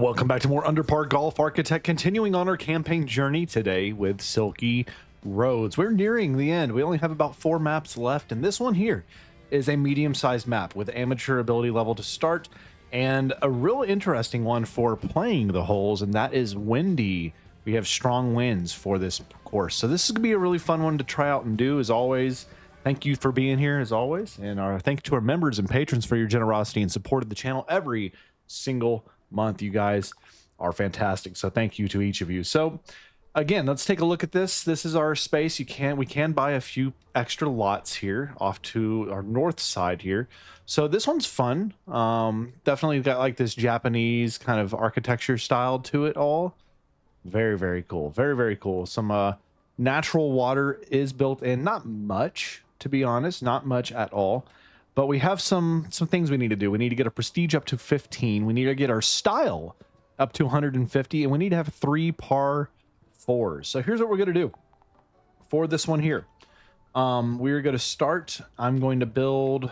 Welcome back to more Underpar Golf Architect, continuing on our campaign journey today with Silky Roads. We're nearing the end. We only have about 4 maps left, and this one here is a medium-sized map with amateur ability level to start, and a real interesting one for playing the holes, and that is windy. We have strong winds for this course, so this is going to be a really fun one to try out and do. As always, thank you for being here, as always, and thank you to our members and patrons for your generosity and support of the channel every single month. You guys are fantastic, so thank you to each of you. So again, let's take a look at this. This is our space. We can buy a few extra lots here off to our north side here, so this one's fun. Definitely got like this Japanese kind of architecture style to it all. Very cool, very cool. Some natural water is built in, not much, to be honest, not much at all. But we have some things we need to do. We need to get our prestige up to 15. We need to get our style up to 150. And we need to have 3 par 4s. So here's what we're going to do for this one here. We're going to start. I'm going to build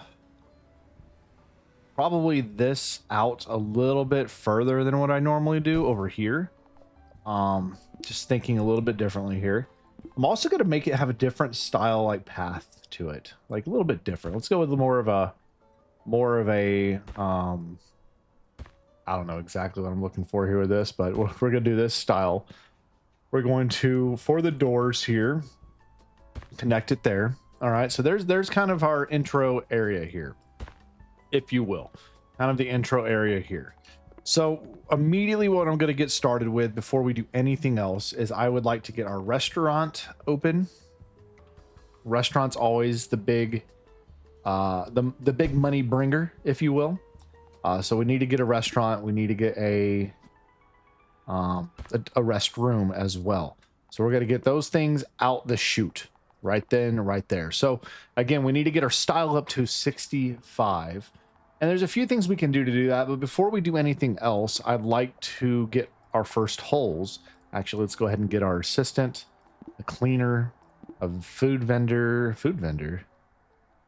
probably this out a little bit further than what I normally do over here. Just thinking a little bit differently here. I'm also going to make it have a different style, like path to it, like a little bit different. Let's go with more of a I don't know exactly what I'm looking for here with this, but we're going to do this style. We're going to, for the doors here, connect it there. All right, so there's kind of our intro area here, if you will, kind of the intro area here. So immediately what I'm going to get started with before we do anything else is I would like to get our restaurant open. Restaurant's always the big the big money bringer, if you will. So we need to get a restaurant. We need to get a restroom as well. So we're going to get those things out the chute right then, right there. So again, we need to get our style up to 65. And there's a few things we can do to do that. But before we do anything else, I'd like to get our first holes. Actually, let's go ahead and get our assistant, a cleaner, a food vendor.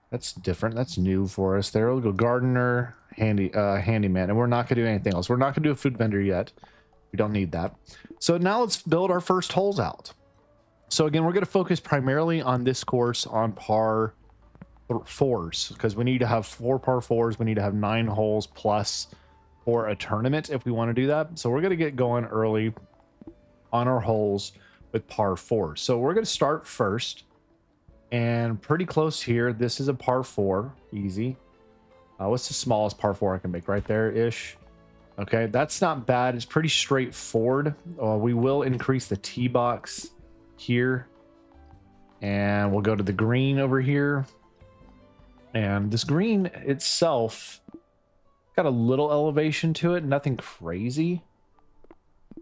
That's different. That's new for us. There, we'll go gardener, handyman, and we're not gonna do anything else. We're not gonna do a food vendor yet. We don't need that. So now let's build our first holes out. So again, we're gonna focus primarily on this course on par 4s, because we need to have 4 par 4s. We need to have 9 holes plus for a tournament if we want to do that. So we're gonna get going early on our holes with par 4. So we're going to start first and pretty close here. This is a par 4, easy. What's the smallest par 4 I can make? Right there ish. Okay, that's not bad. It's pretty straightforward. We will increase the tee box here, and we'll go to the green over here. And this green itself got a little elevation to it, nothing crazy.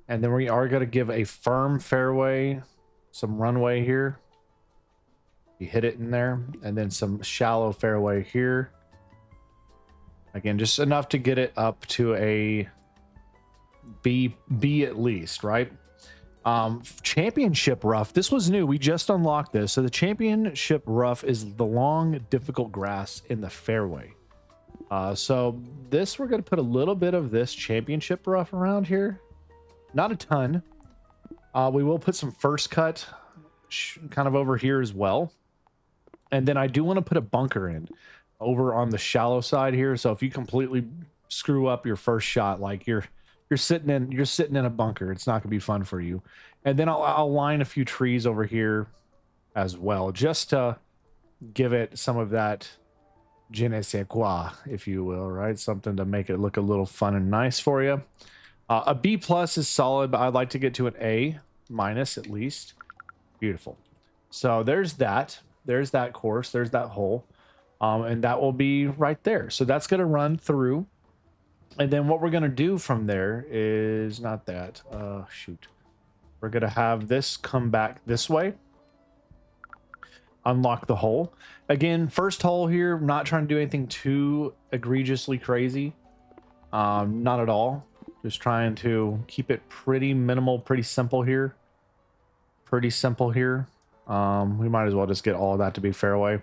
And then we are going to give a firm fairway, some runway here. You hit it in there, and then some shallow fairway here. Again, just enough to get it up to a B at least, right? Championship rough. This was new. We just unlocked this. So the championship rough is the long, difficult grass in the fairway. So this, we're going to put a little bit of this championship rough around here. Not a ton. We will put some first cut kind of over here as well. And then I do want to put a bunker in over on the shallow side here. So if you completely screw up your first shot, like you're sitting in a bunker, it's not going to be fun for you. And then I'll line a few trees over here as well, just to give it some of that je ne sais quoi, if you will, right? Something to make it look a little fun and nice for you. A B plus is solid, but I'd like to get to an A minus at least. Beautiful. So there's that. There's that course. There's that hole. And that will be right there. So that's going to run through. And then what we're going to do from there is not that. Shoot. We're going to have this come back this way. Unlock the hole. Again, first hole here. I'm not trying to do anything too egregiously crazy. Not at all. Just trying to keep it pretty minimal, pretty simple here. Pretty simple here. We might as well just get all of that to be fairway.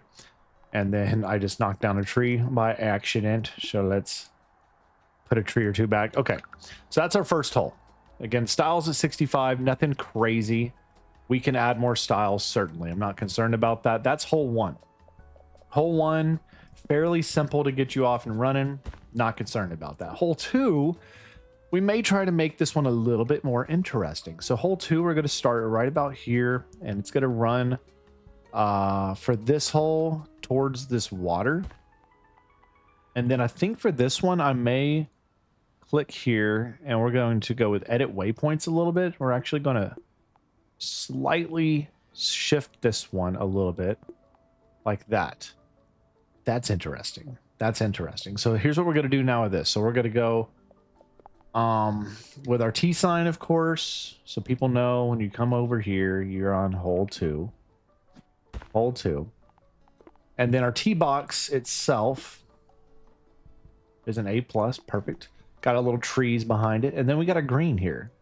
And then I just knocked down a tree by accident. So let's Put a tree or two back. Okay, so that's our first hole. Again, styles at 65, nothing crazy. We can add more styles, certainly. I'm not concerned about that. That's hole one. Hole one, fairly simple to get you off and running. Not concerned about that. Hole two, we may try to make this one a little bit more interesting. So hole two, we're going to start right about here, and it's going to run for this hole towards this water. And then I think for this one, I may click here, and we're going to go with edit waypoints a little bit. We're actually going to slightly shift this one a little bit like that. That's interesting. That's interesting. So here's what we're going to do now with this. So we're going to go with our T sign, of course, so people know when you come over here, you're on hole two. Hole two. And then our T box itself is an A+, perfect. Got a little trees behind it, and then we got a green here.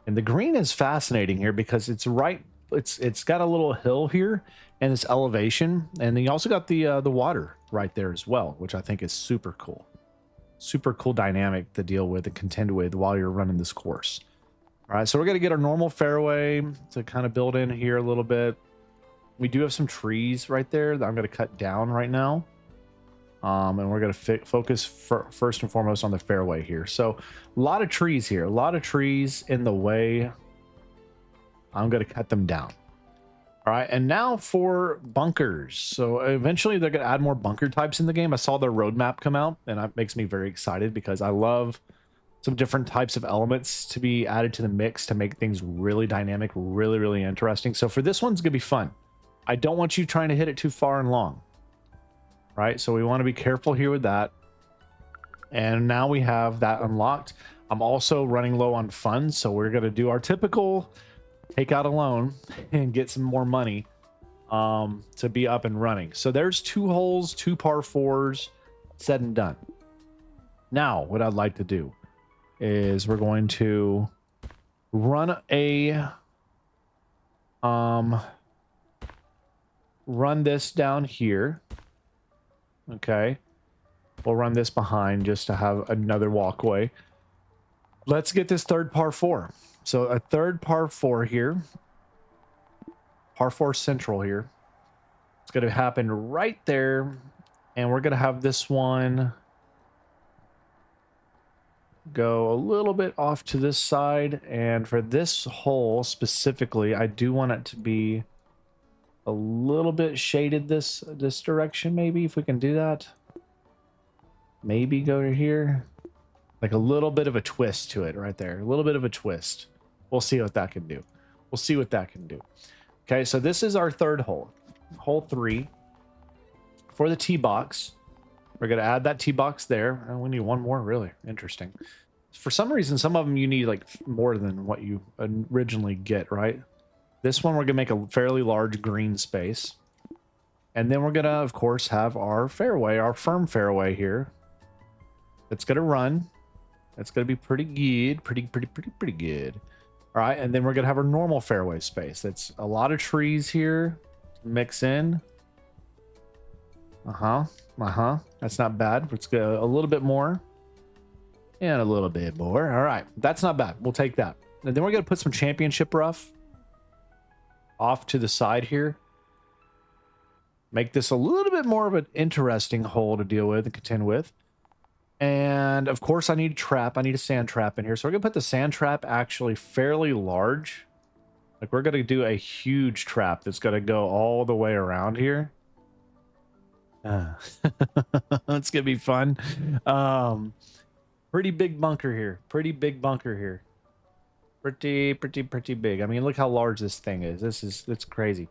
And the green is fascinating here because it's right, it's got a little hill here and this elevation, and then you also got the water right there as well, which I think is super cool. Super cool dynamic to deal with and contend with while you're running this course. All right, so we're going to get our normal fairway to kind of build in here a little bit. We do have some trees right there that I'm going to cut down right now. And we're going to focus first and foremost on the fairway here. So a lot of trees here, a lot of trees in the way. I'm going to cut them down. All right, and now for bunkers. So eventually they're going to add more bunker types in the game. I saw their roadmap come out, and that makes me very excited because I love some different types of elements to be added to the mix to make things really dynamic, really, really interesting. So for this one's going to be fun. I don't want you trying to hit it too far and long. Right, so we want to be careful here with that. And now we have that unlocked. I'm also running low on funds, so we're going to do our typical take out a loan and get some more money to be up and running. So there's 2 holes, 2 par 4s, said and done. Now what I'd like to do is we're going to run a run this down here. Okay, we'll run this behind just to have another walkway. Let's get this third par 4. So a third par 4 here, par 4 central here. It's going to happen right there, and we're going to have this one go a little bit off to this side. And for this hole specifically, I do want it to be a little bit shaded this direction. Maybe if we can do that, maybe go to here, like a little bit of a twist to it right there, a little bit of a twist. We'll see what that can do. We'll see what that can do. Okay, so this is our third hole, hole 3 for the tee box. We're going to add that tee box there, and we need one more. Really interesting. For some reason, some of them you need like more than what you originally get, right? This one, we're going to make a fairly large green space. And then we're going to, of course, have our fairway, our firm fairway here. It's going to run. It's going to be pretty good. Pretty good. All right. And then we're going to have our normal fairway space. That's a lot of trees here to mix in. That's not bad. Let's go a little bit more. And a little bit more. All right. That's not bad. We'll take that. And then we're going to put some championship rough off to the side here. Make this a little bit more of an interesting hole to deal with and contend with. And of course I need a trap. I need a sand trap in here. So we're gonna put the sand trap actually fairly large. Like we're gonna do a huge trap that's gonna go all the way around here. It's gonna be fun. Pretty big bunker here. Pretty big bunker here. Pretty big. I mean, look how large this thing is. It's crazy.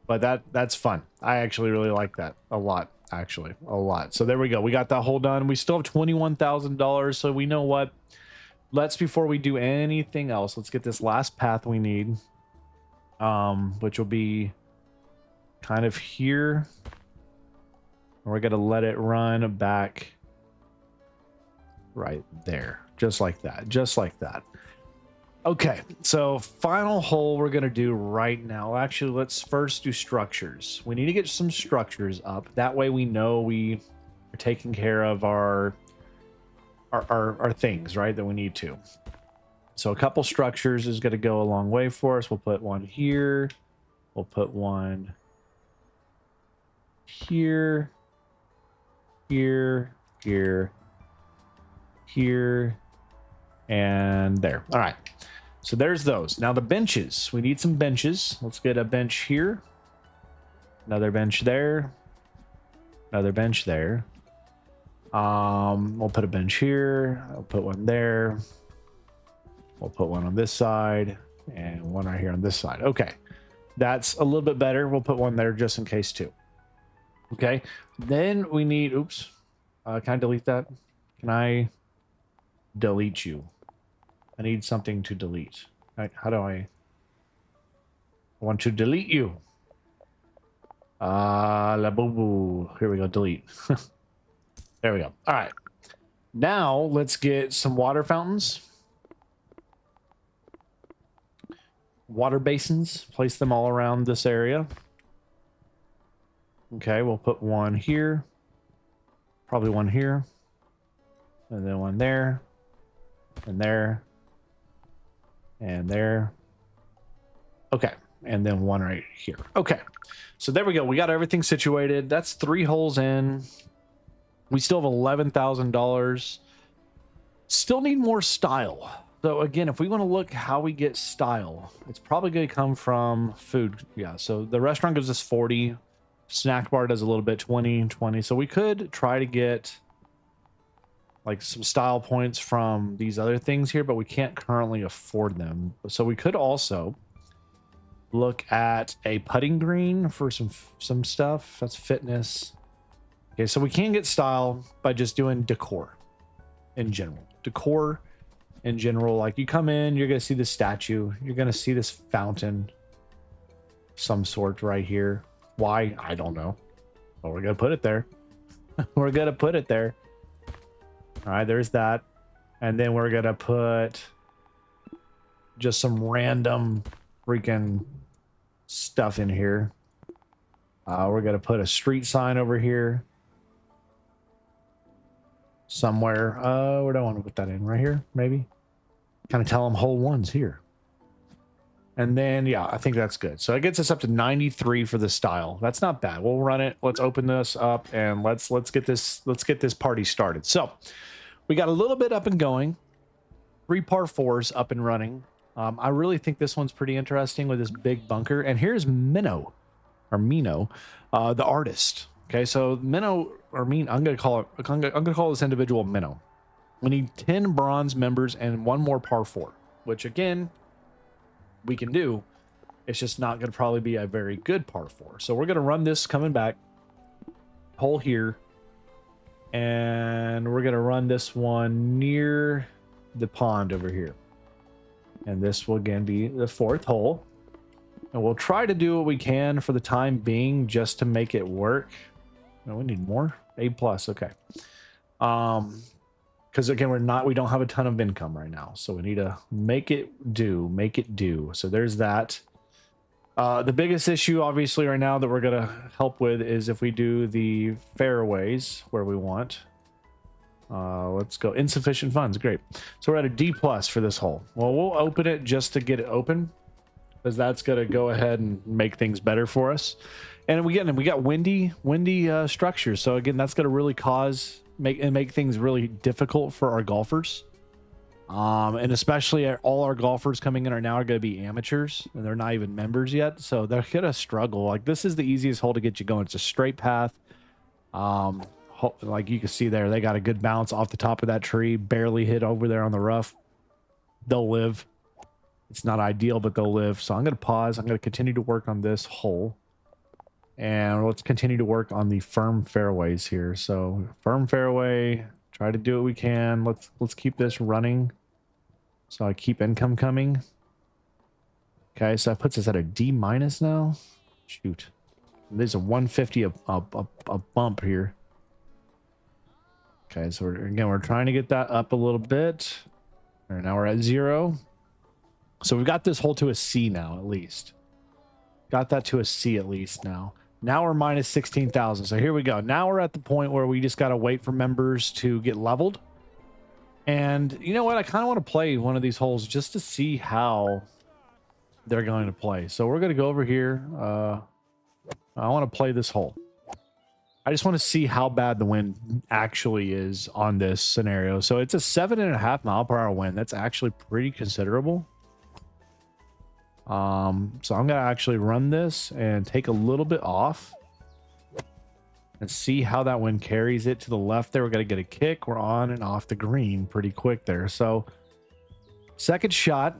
But that's fun. I actually really like that a lot. Actually, a lot. So there we go. We got that hole done. We still have $21,000. So we know what. Before we do anything else, let's get this last path we need, which will be kind of here. We're gonna let it run back right there, just like that, just like that. Okay, so final hole we're gonna do right now. Actually, let's first do structures. We need to get some structures up. That way we know we are taking care of our our things, right, that we need to. So a couple structures is going to go a long way for us. We'll put one here. We'll put one here, here, here, here, and there. All right. So there's those. Now the benches. We need some benches. Let's get a bench here. Another bench there. Another bench there. We'll put a bench here. I'll put one there. We'll put one on this side and one right here on this side. Okay. That's a little bit better. We'll put one there just in case too. Okay. Then we need, oops. Can I delete that? Can I delete you? I need something to delete. How do I want to delete you? La boo boo. Here we go. Delete. There we go. All right. Now let's get some water fountains. Water basins. Place them all around this area. Okay, we'll put one here. Probably one here. And then one there. And there. And there. Okay. And then one right here. Okay. So there we go. We got everything situated. That's 3 holes in. We still have $11,000. Still need more style. So again, if we want to look how we get style, it's probably going to come from food. Yeah. So the restaurant gives us 40. Snack bar does a little bit, 20, 20. So we could try to get like some style points from these other things here, but we can't currently afford them. So we could also look at a putting green for some stuff. That's fitness. Okay, so we can get style by just doing decor in general. Decor in general, like you come in, you're going to see the statue. You're going to see this fountain some sort right here. Why? I don't know. But we're going to put it there. We're going to put it there. All right, there's that. And then we're going to put just some random freaking stuff in here. We're going to put a street sign over here. Somewhere. Where do I want to put that in? Right here, maybe? Kind of tell them hole one's here. And then, yeah, I think that's good. So it gets us up to 93 for the style. That's not bad. We'll run it. Let's open this up and let's get this party started. So we got a little bit up and going. 3 par 4s up and running. I really think this one's pretty interesting with this big bunker. And here's Mino, the artist. Okay, so Mino, or I'm gonna call this individual Mino. We need 10 bronze members and 1 more par 4, which again, we can do. It's just not going to probably be a very good par 4. So we're going to run this coming back. Hole here. And we're going to run this one near the pond over here. And this will again be the 4th hole. And we'll try to do what we can for the time being just to make it work. No, we need more. A+, okay. Because again, we don't have a ton of income right now, so we need to make it do. So there's that. The biggest issue, obviously, right now that we're gonna help with is if we do the fairways where we want. Let's go insufficient funds. Great. So we're at a D+ for this hole. Well, we'll open it just to get it open, because that's gonna go ahead and make things better for us. And we got windy structures. So again, that's gonna really make things really difficult for our golfers, and especially all our golfers coming in right now are going to be amateurs and they're not even members yet, so they're gonna struggle. Like, this is the easiest hole to get you going. It's a straight path. Like you can see there, they got a good bounce off the top of that tree, barely hit over there on the rough. They'll live. It's not ideal, but they'll live. So I'm going to pause. I'm going to continue to work on this hole. And let's continue to work on the firm fairways here. So firm fairway, try to do what we can. Let's keep this running. So I keep income coming. Okay, so that puts us at a D- now. Shoot. There's a 150 a bump here. Okay, so we're trying to get that up a little bit. All right, now we're at 0. So we've got this hole to a C now, at least. Got that to a C at least now. Now we're minus 16,000. So here we go. Now we're at the point where we just got to wait for members to get leveled. And you know what? I kind of want to play one of these holes just to see how they're going to play. So we're going to go over here. I want to play this hole. I just want to see how bad the wind actually is on this scenario. So it's a 7.5 mile per hour wind. That's actually pretty considerable. So I'm going to actually run this and take a little bit off and see how that wind carries it to the left there. We're going to get a kick. We're on and off the green pretty quick there. So second shot.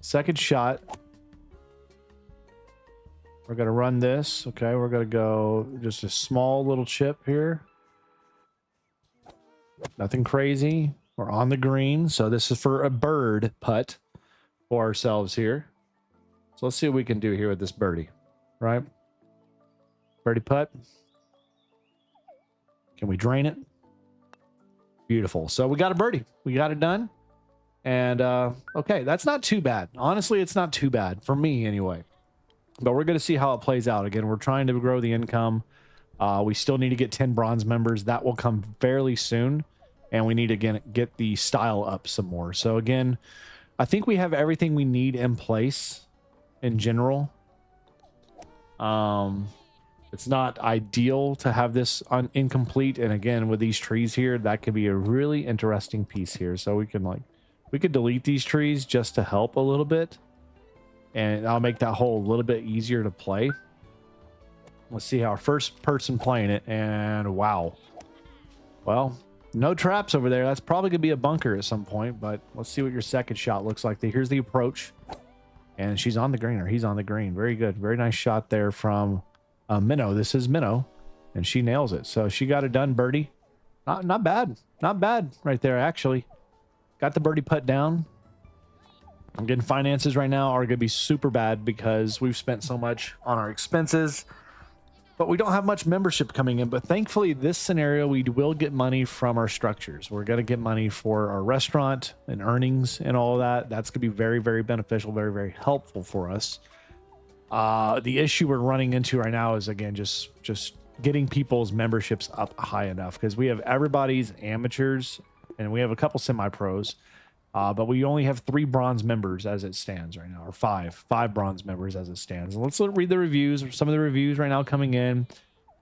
Second shot. We're going to run this. Okay, we're going to go just a small little chip here. Nothing crazy. We're on the green. So this is for a bird putt for ourselves here. So let's see what we can do here with this birdie, right? Birdie putt. Can we drain it? Beautiful. So we got a birdie. We got it done. And okay, that's not too bad. Honestly, it's not too bad for me anyway. But we're going to see how it plays out. Again, we're trying to grow the income. We still need to get 10 bronze members. That will come fairly soon. And we need to get the style up some more. So again, I think we have everything we need in place in general. It's not ideal to have this incomplete. And again, with these trees here, that could be a really interesting piece here. So we could delete these trees just to help a little bit. And I'll make that hole a little bit easier to play. Let's see how our first person playing it. And wow. Well, no traps over there. That's probably going to be a bunker at some point. But let's see what your second shot looks like. Here's the approach. And she's on the green, or he's on the green. Very good. Very nice shot there from Minnow. This is Minnow. And she nails it. So she got it done, birdie. Not bad. Not bad right there, actually. Got the birdie putt down. I'm getting finances right now are going to be super bad because we've spent so much on our expenses, but we don't have much membership coming in. But thankfully, this scenario, we will get money from our structures. We're going to get money for our restaurant and earnings and all of that. That's going to be very, very beneficial, very, very helpful for us. The issue we're running into right now is, again, just getting people's memberships up high enough because we have everybody's amateurs and we have a couple semi-pros. But we only have 3 bronze members as it stands right now, or 5 bronze members as it stands. And let's read the reviews. Some of the reviews right now coming in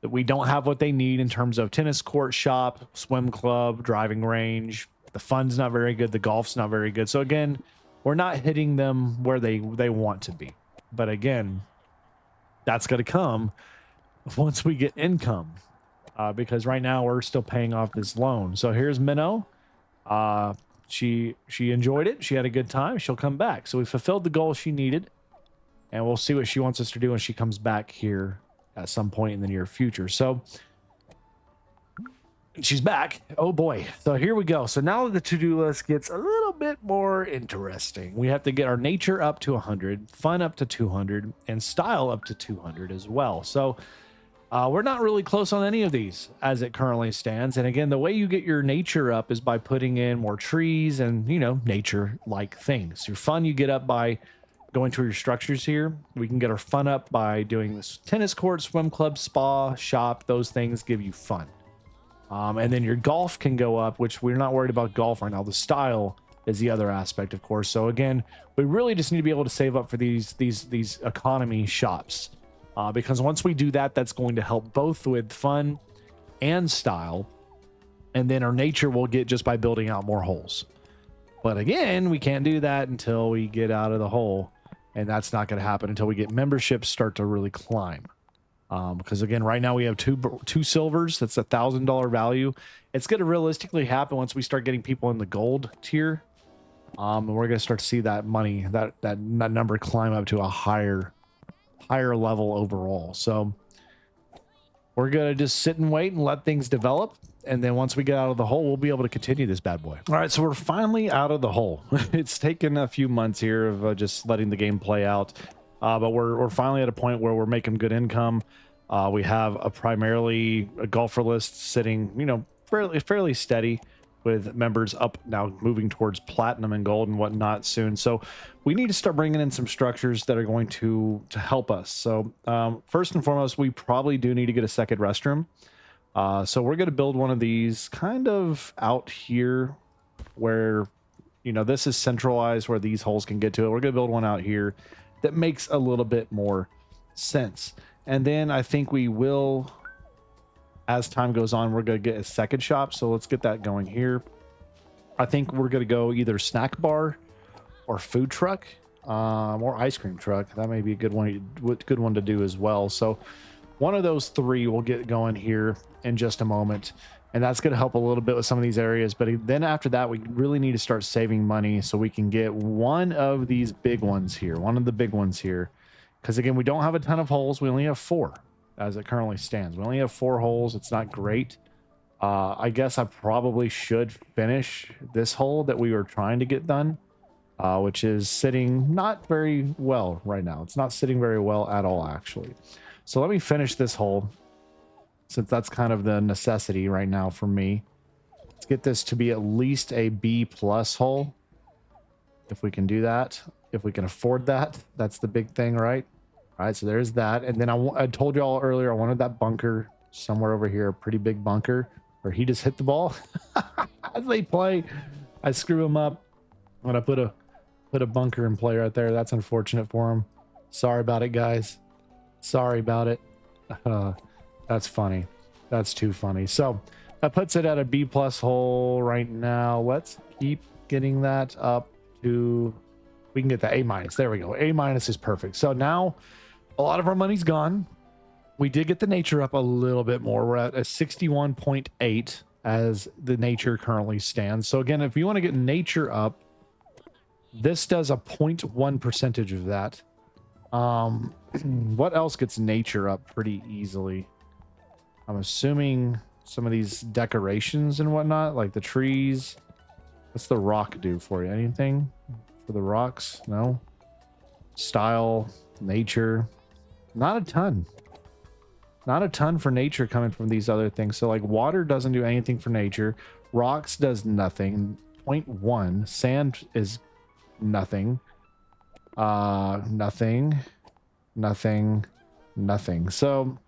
that we don't have what they need in terms of tennis court shop, swim club, driving range. The fun's not very good. The golf's not very good. So again, we're not hitting them where they want to be. But again, that's going to come once we get income, because right now we're still paying off this loan. So here's Minnow. She enjoyed it. She had a good time. She'll come back. So we fulfilled the goal she needed. And we'll see what she wants us to do when she comes back here at some point in the near future. So she's back. Oh boy. So here we go. So now the to-do list gets a little bit more interesting. We have to get our nature up to 100, fun up to 200, and style up to 200 as well. So we're not really close on any of these as it currently stands. And again, the way you get your nature up is by putting in more trees and, you know, nature-like things. Your fun you get up by going to your structures here. We can get our fun up by doing this tennis court, swim club, spa, shop. Those things give you fun. And then your golf can go up, which we're not worried about golf right now. The style is the other aspect, of course. So again, we really just need to be able to save up for these economy shops. Because once we do that, that's going to help both with fun and style. And then our nature will get just by building out more holes. But again, we can't do that until we get out of the hole. And that's not going to happen until we get memberships start to really climb. Because again, right now we have two silvers. That's $1,000 value. It's going to realistically happen once we start getting people in the gold tier. And we're going to start to see that money, that number climb up to a higher level overall. So we're gonna just sit and wait and let things develop, and then once we get out of the hole, we'll be able to continue this bad boy. All right, so we're finally out of the hole. It's taken a few months here of just letting the game play out, but we're finally at a point where we're making good income. We have primarily a golfer list sitting, you know, fairly steady, with members up now, moving towards platinum and gold and whatnot soon. So we need to start bringing in some structures that are going to help us. So first and foremost, we probably do need to get a second restroom. So we're going to build one of these kind of out here where, you know, this is centralized where these holes can get to it. We're going to build one out here that makes a little bit more sense. And then I think we will, as time goes on, we're going to get a second shop. So let's get that going here. I think we're going to go either snack bar or food truck, or ice cream truck. That may be a good one to do as well. So one of those three will get going here in just a moment. And that's going to help a little bit with some of these areas. But then after that, we really need to start saving money so we can get one of these big ones here. One of the big ones here. Because again, we don't have a ton of holes. We only have 4 as it currently stands. We only have 4 holes. It's not great. I guess I probably should finish this hole that we were trying to get done, which is sitting not very well right now. It's not sitting very well at all, actually. So let me finish this hole, since that's kind of the necessity right now for me. Let's get this to be at least a B+ hole. If we can do that, if we can afford that, that's the big thing, right? All right, so there's that. And then I told you all earlier, I wanted that bunker somewhere over here, a pretty big bunker, where he just hit the ball as they play. I screw him up when I put a bunker in play right there. That's unfortunate for him. Sorry about it, guys. Sorry about it. That's funny. That's too funny. So that puts it at a B+ hole right now. Let's keep getting that up to, we can get the A-. There we go. A- is perfect. So now a lot of our money's gone. We did get the nature up a little bit more. We're at a 61.8 as the nature currently stands. So again, if you want to get nature up, this does a 0.1 percentage of that. What else gets nature up pretty easily? I'm assuming some of these decorations and whatnot, like the trees. What's the rock do for you? Anything for the rocks? No. Style, nature, not a ton. Not a ton for nature coming from these other things. So like water doesn't do anything for nature. Rocks does nothing. 0.1. Sand is nothing. Nothing. So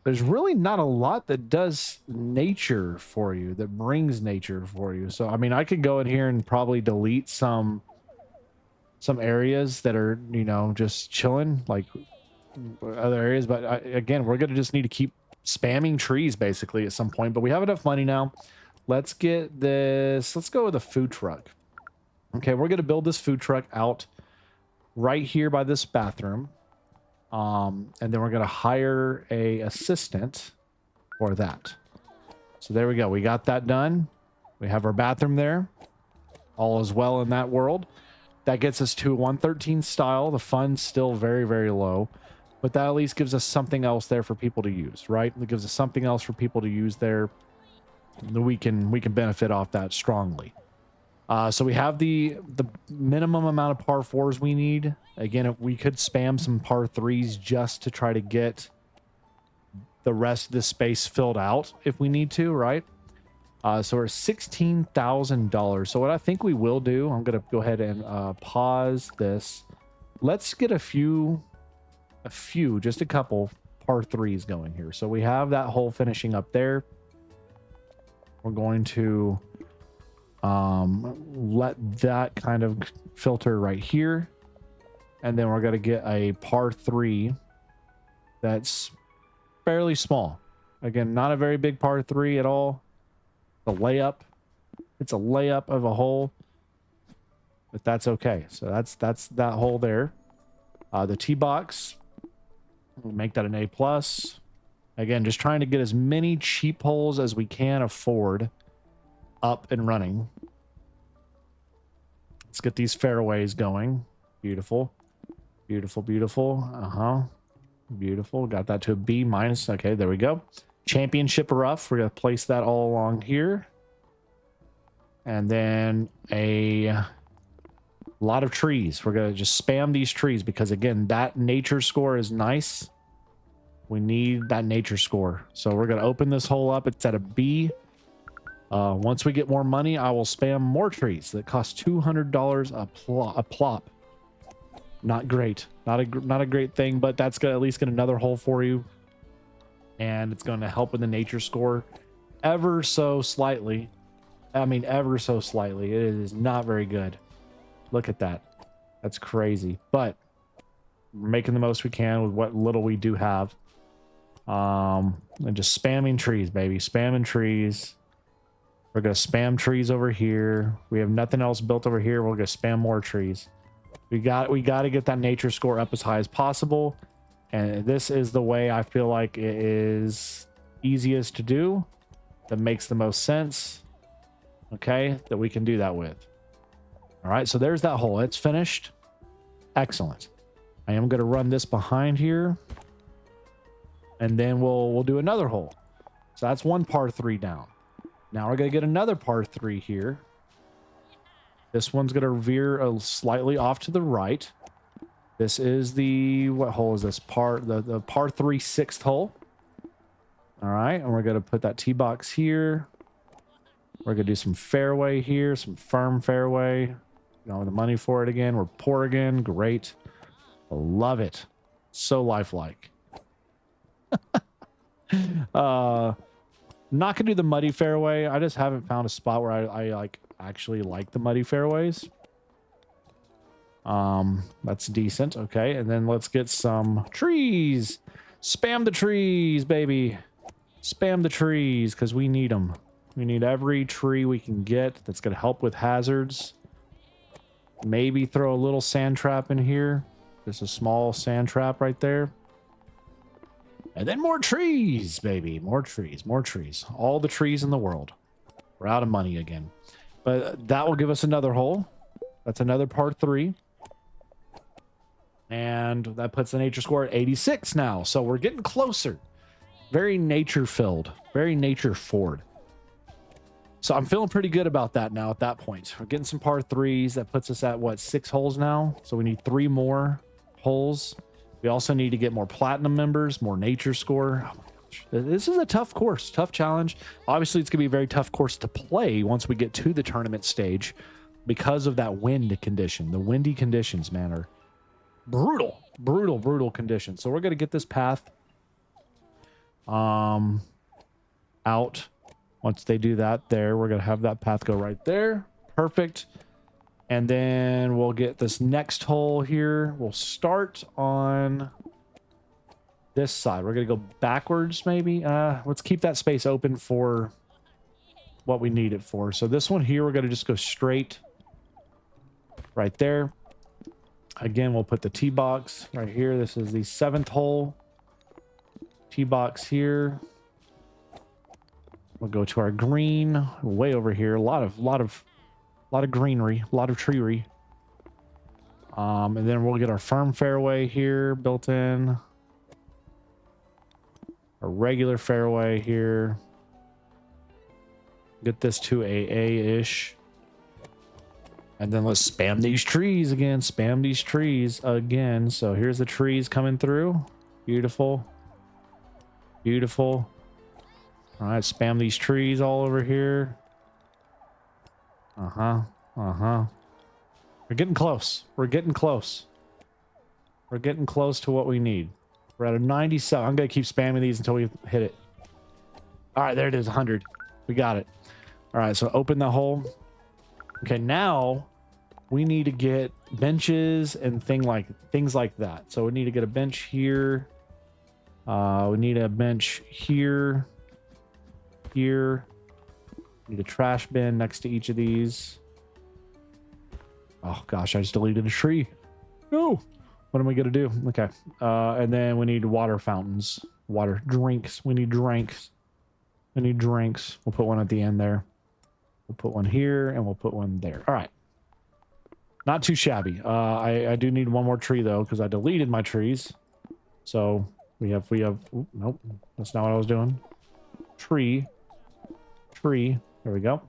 there's really not a lot that does nature for you, that brings nature for you. So I mean, I could go in here and probably delete some areas that are, you know, just chilling, like other areas. But again, we're gonna just need to keep spamming trees basically at some point. But we have enough money now. Let's get this. Let's go with a food truck. Okay, we're gonna build this food truck out right here by this bathroom. And then we're going to hire a assistant for that. So there we go. We got that done. We have our bathroom there. All is well in that world. That gets us to 113 style. The fun's still very, very low. But that at least gives us something else there for people to use, right? It gives us something else for people to use there. We can benefit off that strongly. So we have the minimum amount of par 4s we need. Again, if we could spam some par 3s just to try to get the rest of the space filled out if we need to, right? So we're $16,000. So what I think we will do, I'm going to go ahead and pause this. Let's get a few, just a couple par 3s going here. So we have that hole finishing up there. We're going to let that kind of filter right here, and then we're going to get a par 3 that's fairly small. Again, not a very big par 3 at all. The layup, it's a layup of a hole, but that's okay. So that's that hole there. The tee box, we'll make that an A+. Again, just trying to get as many cheap holes as we can afford up and running. Let's get these fairways going. Beautiful. Beautiful, beautiful. Beautiful. Got that to a B-. Okay, there we go. Championship rough. We're going to place that all along here. And then a lot of trees. We're going to just spam these trees because, again, that nature score is nice. We need that nature score. So we're going to open this hole up. It's at a B. Once we get more money, I will spam more trees that cost $200 a plop. Not great. Not a great thing, but that's going to at least get another hole for you. and it's going to help with the nature score ever so slightly. I mean, ever so slightly. It is not very good. Look at that. That's crazy. But we're making the most we can with what little we do have. And just spamming trees, baby. Spamming trees. We're going to spam trees over here. We have nothing else built over here. We're going to spam more trees. We got to get that nature score up as high as possible. And this is the way I feel like it is easiest to do. That makes the most sense. Okay, that we can do that with. All right, so there's that hole. It's finished. Excellent. I am going to run this behind here. And then we'll do another hole. So that's one par 3 down. Now we're going to get another par 3 here. This one's going to veer slightly off to the right. This is the, what hole is this? The par 3 6th hole. All right, and we're going to put that tee box here. We're going to do some fairway here, some firm fairway. You know, the money for it again. We're poor again. Great. I love it. So lifelike. Not gonna do the muddy fairway. I just haven't found a spot where I like actually like the muddy fairways. That's decent. Okay, and then let's get some trees. Spam the trees, baby. Spam the trees because we need them. We need every tree we can get that's gonna help with hazards. Maybe throw a little sand trap in here. Just a small sand trap right there. And then more trees, baby. More trees, more trees. All the trees in the world. We're out of money again. But that will give us another hole. That's another par 3. And that puts the nature score at 86 now. So we're getting closer. Very nature-filled. Very nature-forward. So I'm feeling pretty good about that now at that point. We're getting some par 3s. That puts us at, what, 6 holes now? So we need 3 more holes. We also need to get more platinum members, more nature score. Oh my gosh. This is a tough course, tough challenge. Obviously, it's going to be a very tough course to play once we get to the tournament stage because of that wind condition. The windy conditions, man, are brutal, brutal, brutal conditions. So we're going to get this path out. Once they do that there, we're going to have that path go right there. Perfect. And then we'll get this next hole here. We'll start on this side. We're going to go backwards, maybe. Let's keep that space open for what we need it for. So this one here, we're going to just go straight right there. Again, we'll put the tee box right here. This is the 7th hole. Tee box here. We'll go to our green way over here. A lot of greenery, a lot of treery. And then we'll get our firm fairway here built in. A regular fairway here. Get this to A-ish. And then let's spam these trees again. Spam these trees again. So here's the trees coming through. Beautiful. Beautiful. All right, spam these trees all over here. We're getting close. We're getting close. We're getting close to what we need. We're at a 97. I'm going to keep spamming these until we hit it. All right, there it is, 100. We got it. All right, so open the hole. Okay, now we need to get benches and things like that. So we need to get a bench here. We need a bench here. Here. Need a trash bin next to each of these. Oh gosh, I just deleted a tree. No. What am I gonna do? Okay. And then we need water fountains. Water drinks. We need drinks. We need drinks. We'll put one at the end there. We'll put one here and we'll put one there. All right. Not too shabby. I do need one more tree though, because I deleted my trees. So we have ooh, nope, that's not what I was doing. Tree. There we go.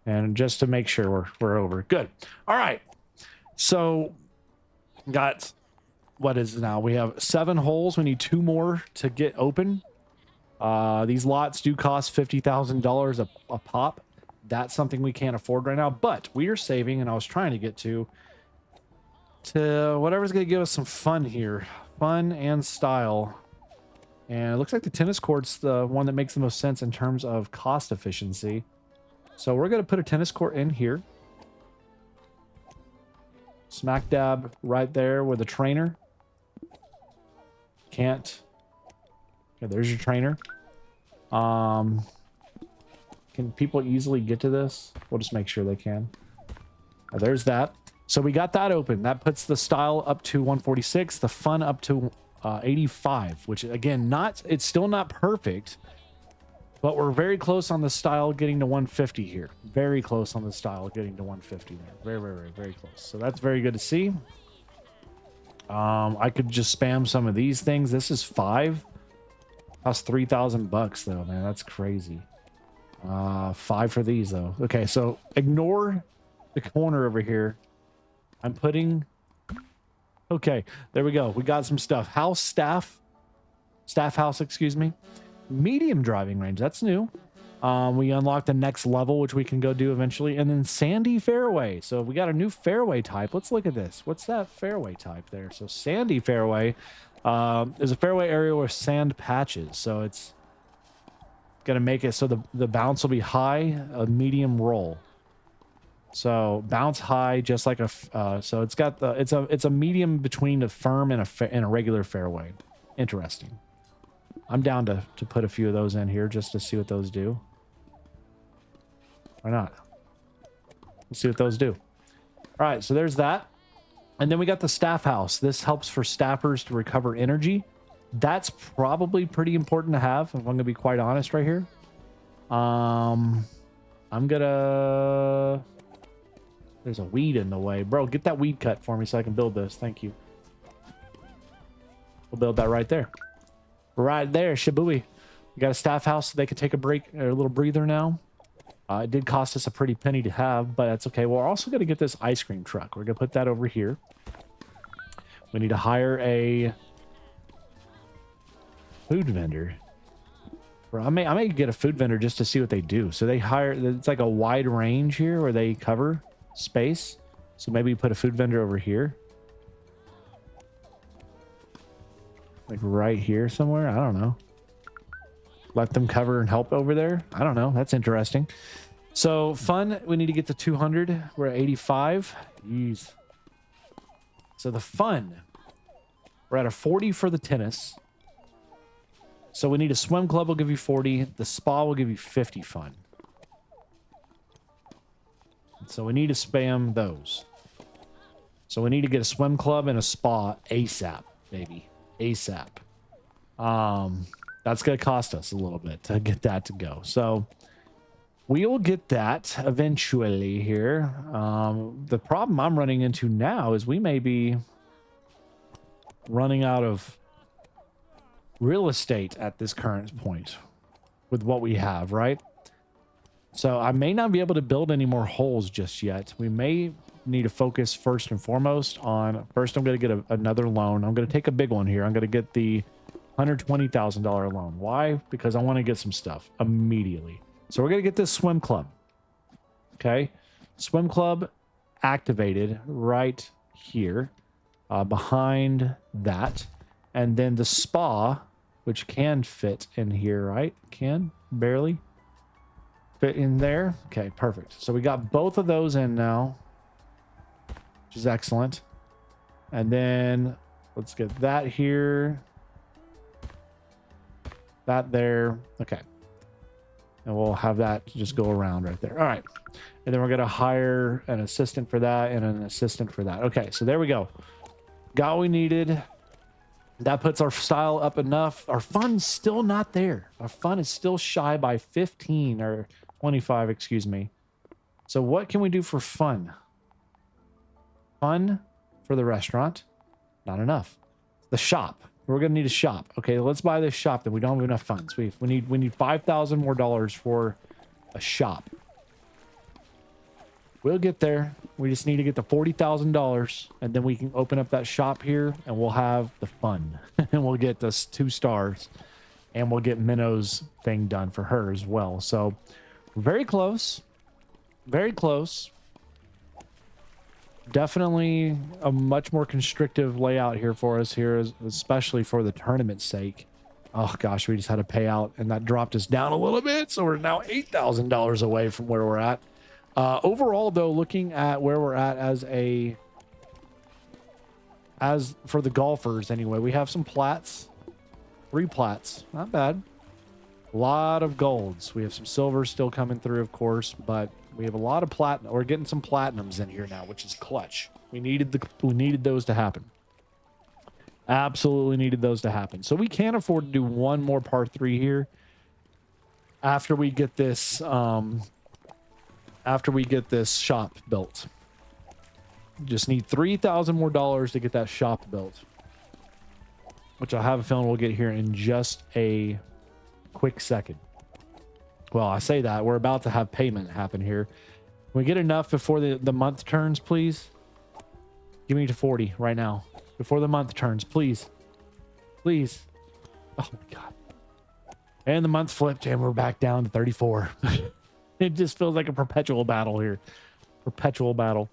And just to make sure we're over. Good. All right. So got, what is it now? We have 7 holes. We need 2 more to get open. These lots do cost $50,000 a pop. That's something we can't afford right now, but we are saving, and I was trying to get to whatever's going to give us some fun here. Fun and style. And it looks like the tennis court's the one that makes the most sense in terms of cost efficiency. So we're going to put a tennis court in here. Smack dab right there with a trainer. Can't. Okay, there's your trainer. Can people easily get to this? We'll just make sure they can. There's that. So we got that open. That puts the style up to 146, the fun up to 85, which again, it's still not perfect, but we're very close on the style getting to 150 here. Very close on the style getting to 150 there. Very, very, very, very close. So that's very good to see. I could just spam some of these things. This is 5. Costs $3,000 though, man. That's crazy. 5 for these though. Okay, so ignore the corner over here. I'm putting... Okay, there we go. We got some stuff. House staff house, excuse me. Medium driving range. That's new. We unlocked the next level, which we can go do eventually. And then sandy fairway. So we got a new fairway type. Let's look at this. What's that fairway type there? So sandy fairway is a fairway area with sand patches. So it's going to make it so the bounce will be high, a medium roll. So bounce high, just like a so it's got the it's a medium between a firm and a regular fairway. Interesting. I'm down to put a few of those in here just to see what those do. Why not? Let's see what those do. All right, so there's that. And then we got the staff house. This helps for staffers to recover energy. That's probably pretty important to have, if I'm going to be quite honest right here. I'm gonna... There's a weed in the way. Bro, get that weed cut for me so I can build this. Thank you. We'll build that right there. Right there, Shibui. We got a staff house so they could take a break, or a little breather now. It did cost us a pretty penny to have, but that's okay. We're also going to get this ice cream truck. We're going to put that over here. We need to hire a food vendor. Bro, I may get a food vendor just to see what they do. So they hire... It's like a wide range here where they cover space. So maybe put a food vendor over here. Like right here somewhere. I don't know. Let them cover and help over there. I don't know. That's interesting. So fun. We need to get to 200. We're at 85. Jeez. So the fun. We're at a 40 for the tennis. So we need a swim club will give you 40. The spa will give you 50 fun. So we need to spam those. So we need to get a swim club and a spa ASAP, baby. ASAP. That's going to cost us a little bit to get that to go. So we will get that eventually here. The problem I'm running into now is we may be running out of real estate at this current point with what we have, right? So I may not be able to build any more holes just yet. We may need to focus first and foremost on... First, I'm going to get another loan. I'm going to take a big one here. I'm going to get the $120,000 loan. Why? Because I want to get some stuff immediately. So we're going to get this swim club. Okay. Swim club activated right here behind that. And then the spa, which can fit in here, right? Can barely fit in there. Okay, perfect. So we got both of those in now, which is excellent. And then let's get that here, that there. Okay. And we'll have that just go around right there. All right. And then we're going to hire an assistant for that and an assistant for that. Okay. So there we go. Got what we needed. That puts our style up enough. Our fun's still not there. Our fun is still shy by 15 or 25, excuse me. So what can we do for fun? Fun for the restaurant. Not enough. The shop. We're going to need a shop. Okay, let's buy this shop. Then we don't have enough funds. We need $5,000 more dollars for a shop. We'll get there. We just need to get the $40,000 and then we can open up that shop here and we'll have the fun. And we'll get this 2 stars and we'll get Minnow's thing done for her as well. So we're very close. Very close. Definitely a much more constrictive layout here for us here, especially for the tournament's sake. Oh gosh, we just had to pay out, and that dropped us down a little bit. So we're now $8,000 away from where we're at. Overall, though, looking at where we're at as for the golfers, anyway, we have some plats, 3 plats, not bad. A lot of golds. We have some silver still coming through, of course, but we have a lot of platinum. We're getting some platinums in here now, which is clutch. We needed those to happen. Absolutely needed those to happen. So we can afford to do one more part 3 here after we get this shop built. Just need $3,000 more to get that shop built, which I have a feeling we'll get here in just a quick second. Well, I say that we're about to have payment happen here. Can we get enough before the month turns, please? Give me to 40 right now before the month turns, please. Please. Oh my God. And the month flipped and we're back down to 34. It just feels like a perpetual battle here. Perpetual battle.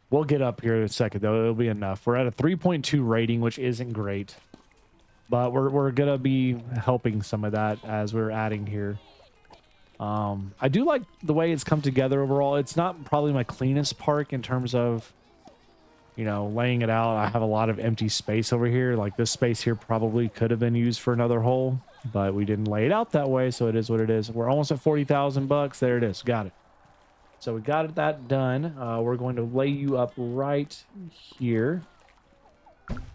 We'll get up here in a second, though. It'll be enough. We're at a 3.2 rating, which isn't great. But we're going to be helping some of that as we're adding here. I do like the way it's come together overall. It's not probably my cleanest park in terms of, you know, laying it out. I have a lot of empty space over here. Like this space here probably could have been used for another hole, but we didn't lay it out that way. So it is what it is. We're almost at $40,000. There it is. Got it. So we got that done. We're going to lay you up right here.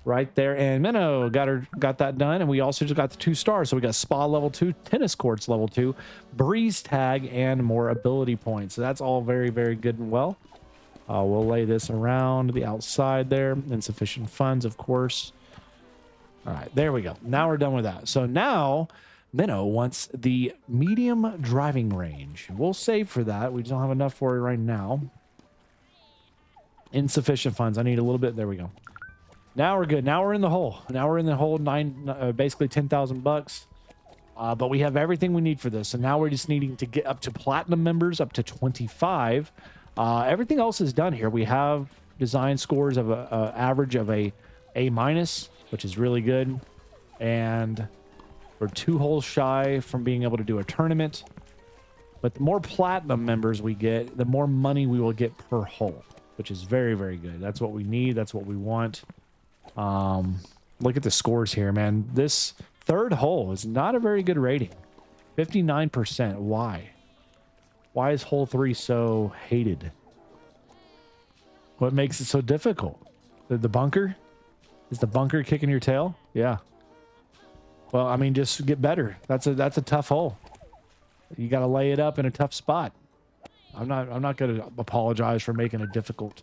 Right there. And Minnow got that done. And we also just got the 2 stars. So we got spa level 2, tennis courts level 2, breeze tag, and more ability points. So that's all very, very good and well. We'll lay this around the outside there. Insufficient funds, of course. All right, there we go. Now we're done with that. So now Minnow wants the medium driving range. We'll save for that. We don't have enough for it right now. Insufficient funds. I need a little bit. There we go. Now we're good. Now we're in the hole. Now we're in the hole. Basically $10,000. But we have everything we need for this. So now we're just needing to get up to platinum members, up to 25. Everything else is done here. We have design scores of a average of A-, which is really good. And we're 2 holes shy from being able to do a tournament. But the more platinum members we get, the more money we will get per hole, which is very, very good. That's what we need. That's what we want. Look at the scores here, man. This 3rd hole is not a very good rating. 59%. Why? Why is hole 3 so hated? What makes it so difficult? The bunker? Is the bunker kicking your tail? Yeah. Well, I mean, just get better. That's a tough hole. You got to lay it up in a tough spot. I'm not going to apologize for making a difficult,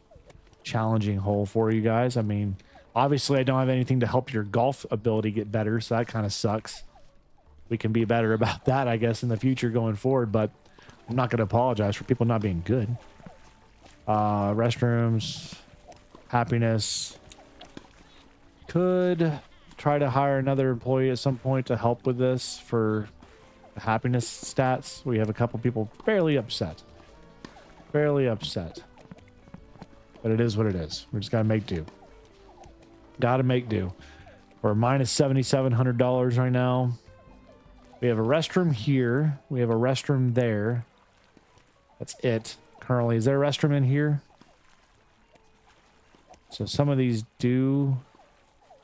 challenging hole for you guys. I mean, obviously I don't have anything to help your golf ability get better, so that kind of sucks. We can be better about that, I guess, in the future going forward, but I'm not going to apologize for people not being good. Restrooms, happiness. Could try to hire another employee at some point to help with this for the happiness stats. We have a couple people fairly upset. Fairly upset. But it is what it is. We just got to make do. Got to make do. We're minus $7,700 right now. We have a restroom here. We have a restroom there. That's it. Currently, is there a restroom in here? So some of these do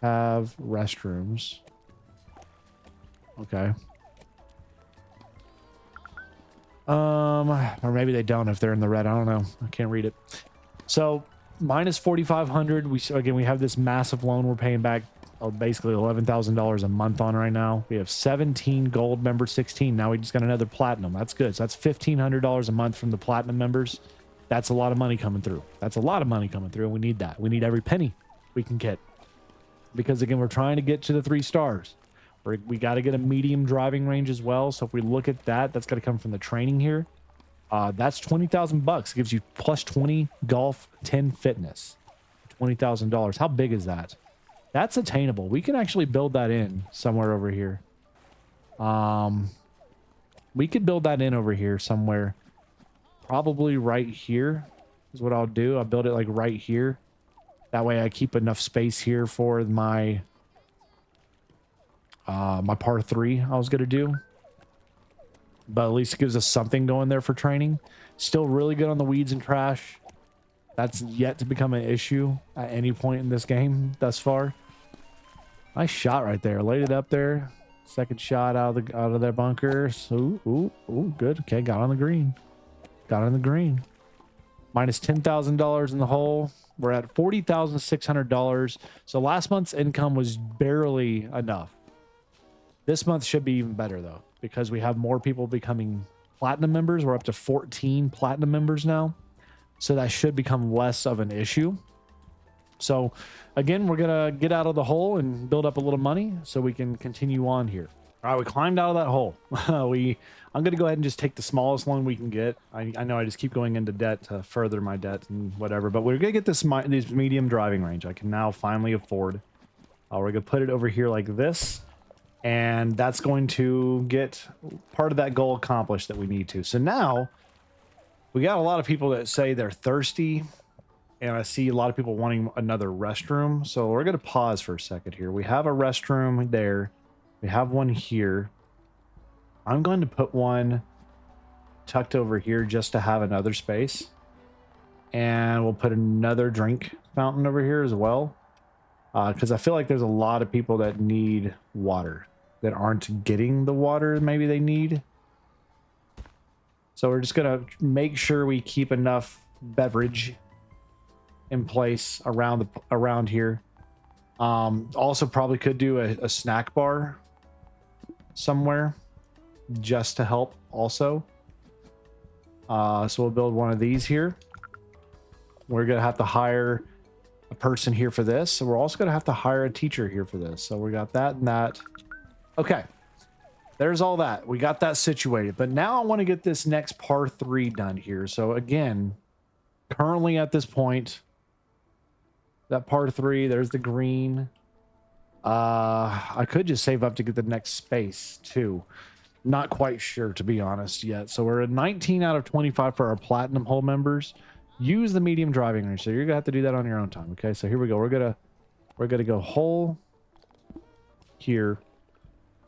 have restrooms. Okay. Or maybe they don't if they're in the red. I don't know. I can't read it. So minus 4,500. We have this massive loan we're paying back basically $11,000 a month on right now. We have 17 gold members, 16. Now we just got another platinum. That's good. So that's $1,500 a month from the platinum members. That's a lot of money coming through. That's a lot of money coming through. And we need that. We need every penny we can get. Because again, we're trying to get to the 3 stars. We got to get a medium driving range as well. So if we look at that, that's got to come from the training here. That's $20,000. Gives you plus 20 golf, 10 fitness. $20,000. How big is that? That's attainable. We can actually build that in somewhere over here. We could build that in over here somewhere. Probably right here is what I'll do. I'll build it like right here. That way I keep enough space here for my my par 3 I was going to do. But at least it gives us something going there for training. Still really good on the weeds and trash. That's yet to become an issue at any point in this game thus far. Nice shot right there. Laid it up there. Second shot out of their bunker. So, ooh, good. Okay, got on the green. Got on the green. Minus $10,000 in the hole. We're at $40,600. So last month's income was barely enough. This month should be even better though, because we have more people becoming platinum members. We're up to 14 platinum members now. So that should become less of an issue. So again, we're going to get out of the hole and build up a little money so we can continue on here. All right, we climbed out of that hole. I'm going to go ahead and just take the smallest loan we can get. I know I just keep going into debt to further my debt and whatever, but we're going to get this medium driving range I can now finally afford. We're going to put it over here like this. And that's going to get part of that goal accomplished that we need to. So now we got a lot of people that say they're thirsty. And I see a lot of people wanting another restroom. So we're going to pause for a second here. We have a restroom there. We have one here. I'm going to put one tucked over here just to have another space. And we'll put another drink fountain over here as well. Because I feel like there's a lot of people that need water that aren't getting the water maybe they need. So we're just going to make sure we keep enough beverage in place around here. Also probably could do a snack bar somewhere just to help also. So we'll build one of these here. We're going to have to hire a person here for this. So we're also going to have to hire a teacher here for this. So we got that and that. Okay. There's all that. We got that situated. But now I want to get this next par 3 done here. So again, currently at this point, that par 3, there's the green. I could just save up to get the next space too. Not quite sure, to be honest, yet. So we're at 19 out of 25 for our platinum hole members. Use the medium driving range. So you're gonna have to do that on your own time. Okay, so here we go. We're gonna go hole here.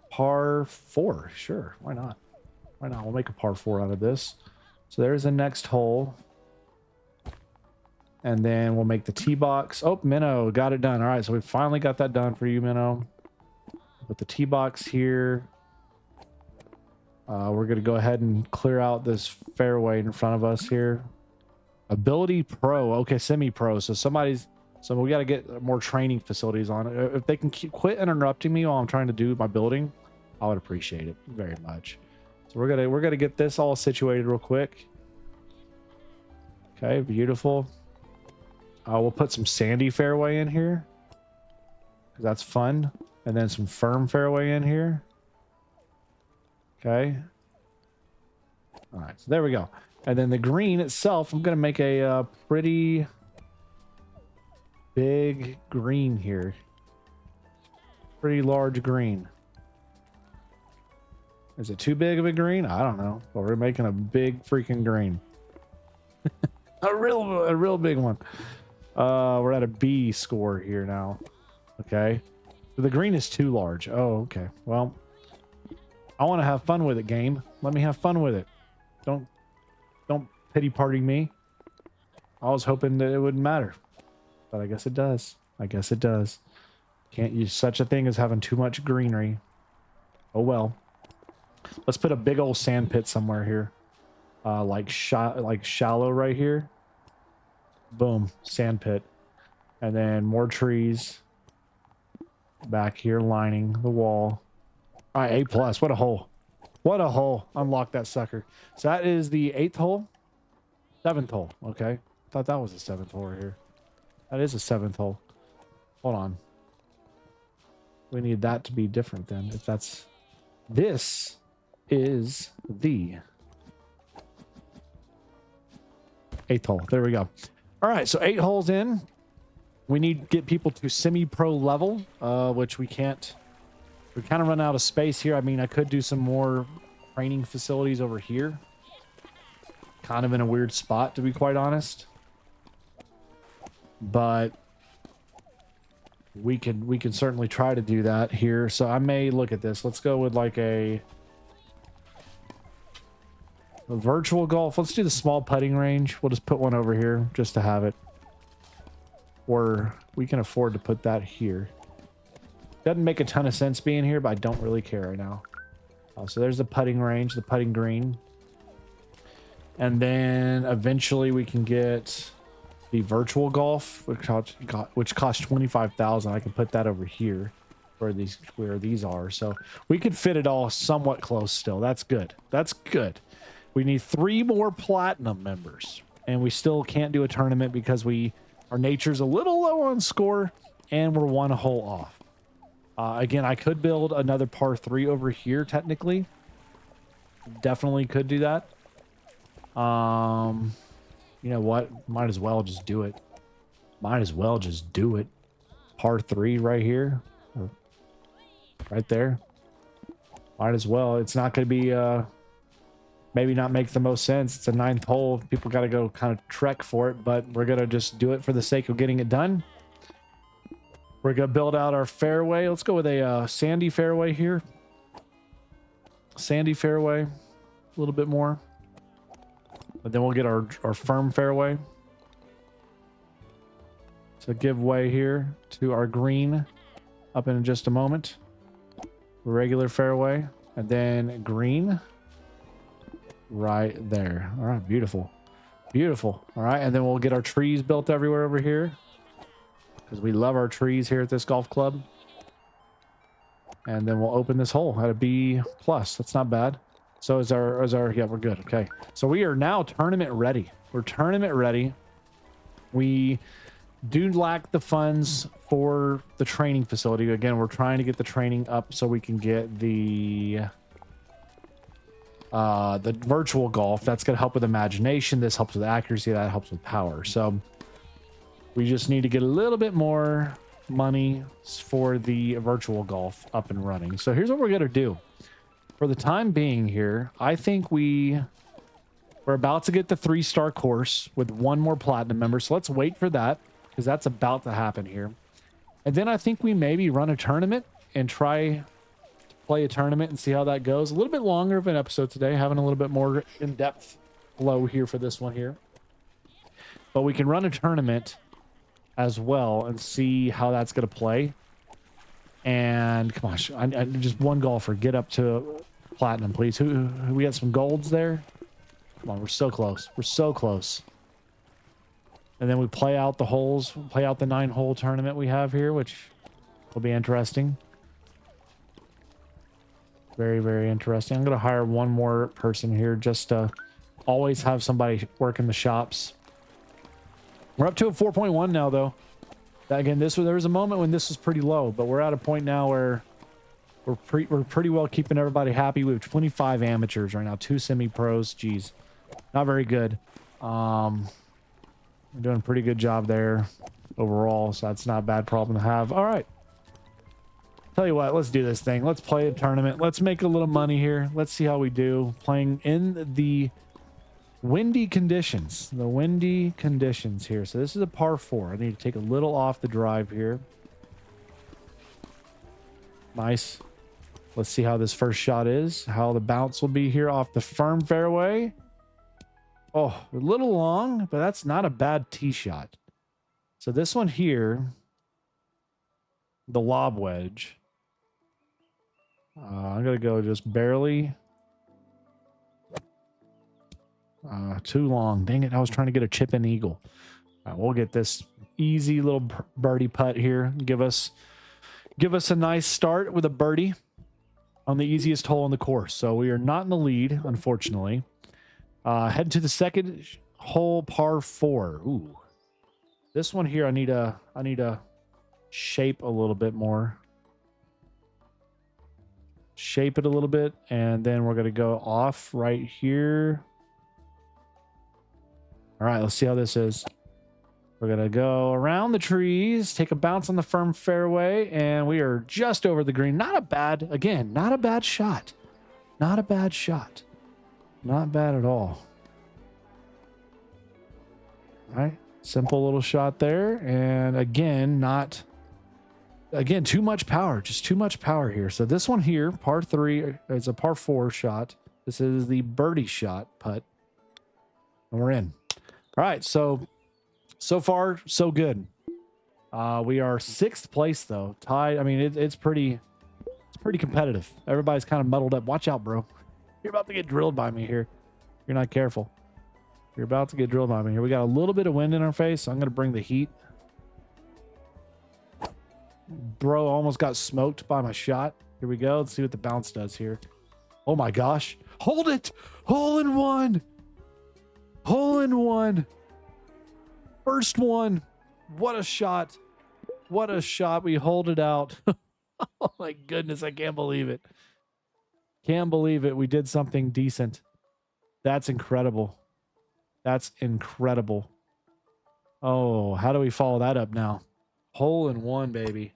Par 4. Sure, why not? Why not? We'll make a par 4 out of this. So there's the next hole. And then we'll make the tee box. Oh, Minnow got it done. All right, so we finally got that done for you, Minnow. Put the tee box here. We're going to go ahead and clear out this fairway in front of us here. Ability Pro. Okay, semi-pro. So we got to get more training facilities on it. If they can quit interrupting me while I'm trying to do my building, I would appreciate it very much. So we're gonna get this all situated real quick. Okay, beautiful. We'll put some sandy fairway in here, because that's fun. And then some firm fairway in here. Okay. All right, so there we go. And then the green itself, I'm going to make a pretty big green here. Pretty large green. Is it too big of a green? I don't know. But we're making a big freaking green. a real big one. We're at a B score here now. Okay. So the green is too large. Oh, okay. Well, I want to have fun with it, game. Let me have fun with it. Don't pity party me. I was hoping that it wouldn't matter, but I guess it does. I guess it does. Can't use such a thing as having too much greenery. Oh well. Let's put a big old sand pit somewhere here. Like shallow right here. Boom, sand pit. And then more trees back here lining the wall. All right, A+. What a hole. What a hole. Unlock that sucker. So that is the 8th hole. 7th hole. Okay. Thought that was the 7th hole right here. That is a 7th hole. Hold on. We need that to be different then. If that's... This is the 8th hole. There we go. All right, so 8 holes in. We need to get people to semi-pro level, which we can't. We kind of run out of space here. I mean, I could do some more training facilities over here. Kind of in a weird spot, to be quite honest. But we can certainly try to do that here. So I may look at this. Let's go with like a virtual golf. Let's do the small putting range. We'll just put one over here just to have it. Or we can afford to put that here. Doesn't make a ton of sense being here, but I don't really care right now. So there's the putting range, the putting green. And then eventually we can get the virtual golf, which costs 25,000. I can put that over here where these are. So we could fit it all somewhat close still. That's good. That's good. We need 3 more platinum members, and we still can't do a tournament because our nature's a little low on score and we're 1 hole off. Again, I could build another par 3 over here technically. Definitely could do that. You know what? Might as well just do it. Might as well just do it. Par 3 right here. Or right there. Might as well. It's not going to be, maybe not make the most sense. It's a 9th hole. People got to go kind of trek for it, but we're going to just do it for the sake of getting it done. We're going to build out our fairway. Let's go with a sandy fairway here. Sandy fairway. A little bit more. But then we'll get our firm fairway. So give way here to our green up in just a moment. Regular fairway. And then green. Right there. All right, beautiful. Beautiful. All right, and then we'll get our trees built everywhere over here. Because we love our trees here at this golf club. And then we'll open this hole at a B+. That's not bad. So is our yeah, we're good. Okay. So we are now tournament ready. We're tournament ready. We do lack the funds for the training facility. Again, we're trying to get the training up so we can get the virtual golf. That's going to help with imagination. This helps with accuracy. That helps with power. So we just need to get a little bit more money for the virtual golf up and running. So here's what we're going to do. For the time being here, I think we're about to get the 3-star course with 1 more platinum member. So let's wait for that because that's about to happen here. And then I think we maybe run a tournament and try to play a tournament and see how that goes. A little bit longer of an episode today, having a little bit more in-depth flow here for this one here. But we can run a tournament as well and see how that's going to play. And come on, I just 1 golfer. Get up to platinum, please. Who we got some golds there? Come on, we're so close. We're so close. And then we play out the holes, play out the 9-hole tournament we have here, which will be interesting. Very, very interesting. I'm going to hire 1 more person here just to always have somebody work in the shops. We're up to a 4.1 now, though. Again, there was a moment when this was pretty low, but we're at a point now where we're pretty well keeping everybody happy. We have 25 amateurs right now, 2 semi-pros. Geez, not very good. We're doing a pretty good job there overall, so that's not a bad problem to have. All right. Tell you what, let's do this thing. Let's play a tournament. Let's make a little money here. Let's see how we do playing in the windy conditions. The windy conditions here. So this is a par 4. I need to take a little off the drive here. Nice. Let's see how this first shot is. How the bounce will be here off the firm fairway. Oh, a little long, but that's not a bad tee shot. So this one here, the lob wedge. I'm going to go just barely. Too long. Dang it. I was trying to get a chip in eagle. We'll get this easy little birdie putt here. Give us a nice start with a birdie on the easiest hole on the course. So we are not in the lead, unfortunately. Head to the 2nd hole, par 4. Ooh. This one here, I need to shape a little bit more. Shape it a little bit, and then we're going to go off right here. All right, let's see how this is. We're going to go around the trees, take a bounce on the firm fairway, and we are just over the green. Not a bad shot. Not a bad shot. Not bad at all. All right, simple little shot there. And again, not Again, too much power, just too much power here. So this one here, par 3, is a par 4 shot. This is the birdie shot putt. And we're in. All right, so far, so good. We are 6th place, though. Tied. I mean, it's pretty competitive. Everybody's kind of muddled up. Watch out, bro. You're about to get drilled by me here. You're not careful. You're about to get drilled by me here. We got a little bit of wind in our face, so I'm going to bring the heat. Bro almost got smoked by my shot. Here we go. Let's see what the bounce does here. Oh my gosh. Hold it. Hole in one. Hole in one. First one. What a shot. What a shot. We hold it out. Oh my goodness. I can't believe it. Can't believe it. We did something decent. That's incredible. That's incredible. Oh, how do we follow that up now? Hole in one, baby.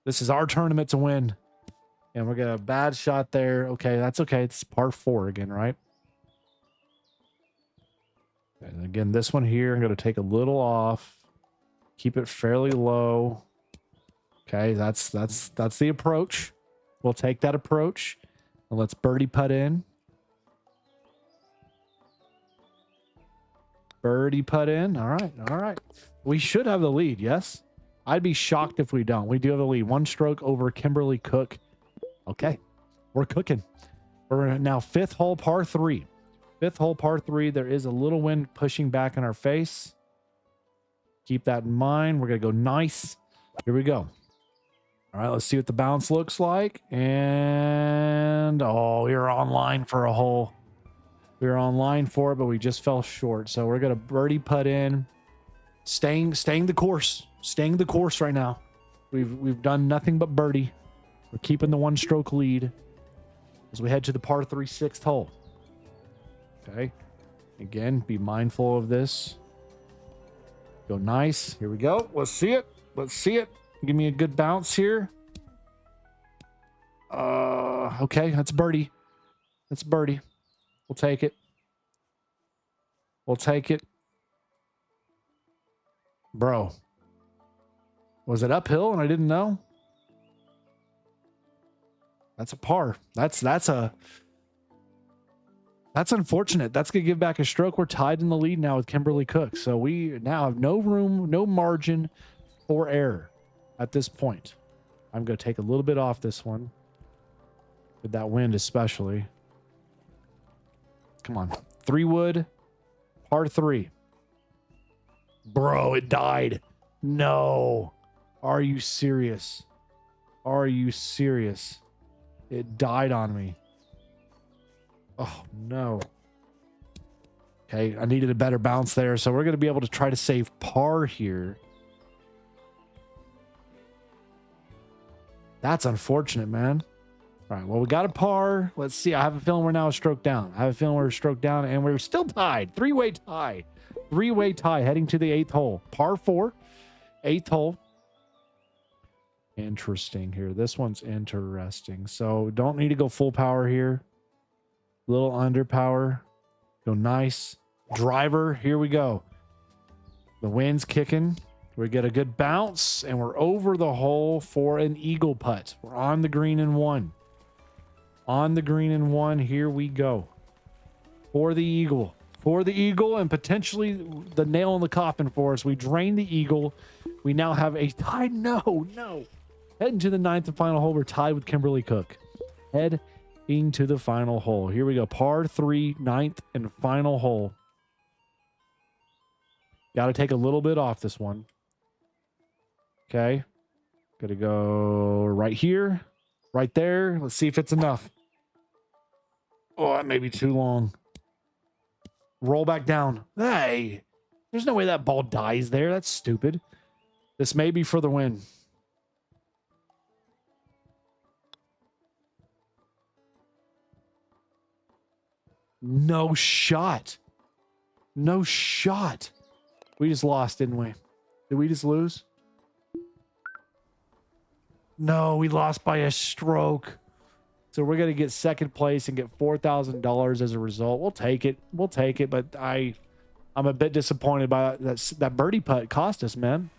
This is our tournament to win. And we're getting a bad shot there. Okay, that's okay. It's par 4 again, right? And again, this one here, I'm going to take a little off. Keep it fairly low. Okay, that's the approach. We'll take that approach. And let's birdie putt in. Birdie putt in. All right, all right. We should have the lead, yes? I'd be shocked if we don't. We do have the lead. 1 stroke over Kimberly Cook. Okay, we're cooking. We're now 5th hole, par 3. 5th hole, par 3. There is a little wind pushing back in our face. Keep that in mind. We're going to go nice. Here we go. All right, let's see what the bounce looks like. And, oh, we were online for a hole. We were online for it, but we just fell short. So we're going to birdie putt in. Staying the course. Staying the course right now. We've done nothing but birdie. We're keeping the 1 stroke lead as we head to the par 3 6th hole. Okay. Again, be mindful of this. Go nice. Here we go. Let's see it. Let's see it. Give me a good bounce here. Okay, that's birdie. That's birdie. We'll take it. We'll take it. Bro. Was it uphill and I didn't know? That's a par. That's unfortunate. That's going to give back a stroke. We're tied in the lead now with Kimberly Cook. So we now have no room, no margin for error at this point. I'm going to take a little bit off this one. With that wind especially. Come on. 3 wood. Par 3. Bro, it died. No. Are you serious? Are you serious? It died on me. Oh, no. Okay, I needed a better bounce there, so we're going to be able to try to save par here. That's unfortunate, man. All right, well, we got a par. Let's see. I have a feeling we're now a stroke down. I have a feeling we're a stroke down, and we're still tied. 3-way tie. 3-way tie heading to the 8th hole. Par 4, 8th hole. Interesting here. This one's interesting. So don't need to go full power here. Little under power. Go nice. Driver. Here we go. The wind's kicking. We get a good bounce, and we're over the hole for an eagle putt. We're on the green in 1. On the green in 1. Here we go. For the eagle. For the eagle, and potentially the nail in the coffin for us. We drain the eagle. We now have a tie. No. Heading to the 9th and final hole. We're tied with Kimberly Cook. Heading to the final hole. Here we go. Par 3, 9th and final hole. Got to take a little bit off this one. Okay. Got to go right here. Right there. Let's see if it's enough. Oh, that may be too long. Roll back down. Hey, there's no way that ball dies there. That's stupid. This may be for the win. No shot. No shot. We just lost, didn't we? Did we just lose? No, we lost by a stroke. So we're going to get 2nd place and get $4,000 as a result. We'll take it. We'll take it. But I'm a bit disappointed by that birdie putt cost us, man.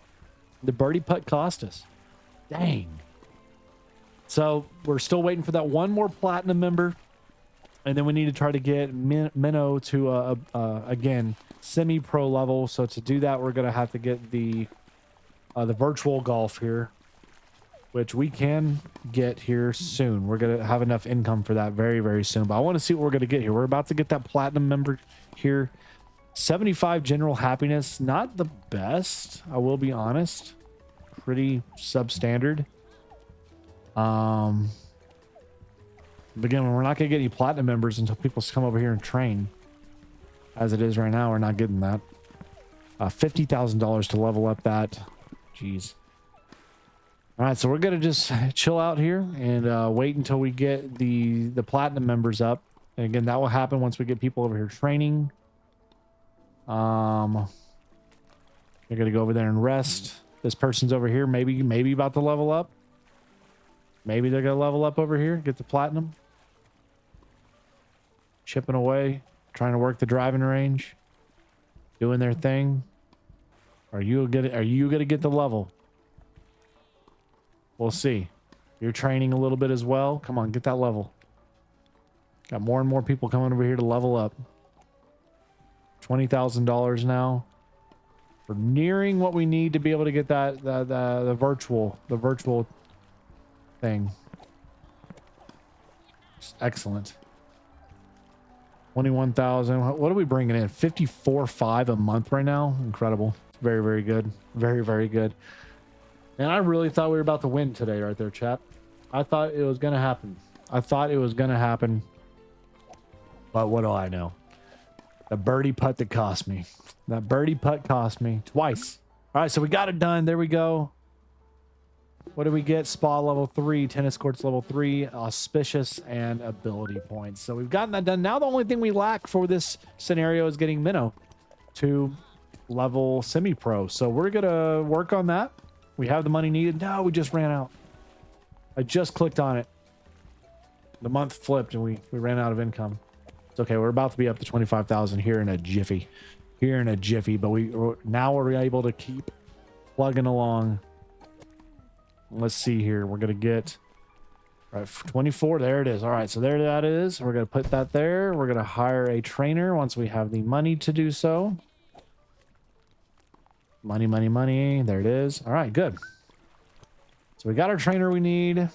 The birdie putt cost us. Dang. So we're still waiting for that one more platinum member. And then we need to try to get Minnow to, again, semi-pro level. So to do that, we're going to have to get the virtual golf here, which we can get here soon. We're going to have enough income for that very, very soon. But I want to see what we're going to get here. We're about to get that platinum member here. 75 general happiness. Not the best, I will be honest. Pretty substandard. But again, we're not going to get any platinum members until people come over here and train. As it is right now, we're not getting that. $50,000 to level up that. Jeez. All right, so we're going to just chill out here and wait until we get the platinum members up. And again, that will happen once we get people over here training. You're going to go over there and rest. This person's over here, maybe about to level up. Maybe they're going to level up over here, get the platinum. Chipping away, trying to work the driving range, doing their thing. Are you gonna get the level? We'll see. You're training a little bit as well. Come on, get that level. Got more and more people coming over here to level up. $20,000 now. We're nearing what we need to be able to get that the virtual thing. Excellent. 21,000. What are we bringing in? 54.5 a month right now. Incredible. Very, very good. Very, very good. And I really thought we were about to win today right there, chap. I thought it was going to happen. But what do I know? The birdie putt that cost me. That birdie putt cost me twice. All right, so we got it done. There we go. What do we get? Spa level 3, tennis courts level 3, auspicious, and ability points. So we've gotten that done. Now the only thing we lack for this scenario is getting Minnow to level semi-pro. So we're going to work on that. We have the money needed. No, we just ran out. I just clicked on it. The month flipped and we ran out of income. It's okay. We're about to be up to 25,000 here in a jiffy. But now we're able to keep plugging along. Let's see here. We're going to get right 24. There it is. All right. So there that is. We're going to put that there. We're going to hire a trainer once we have the money to do so. Money, money, money. There it is. All right, good. So we got our trainer we need.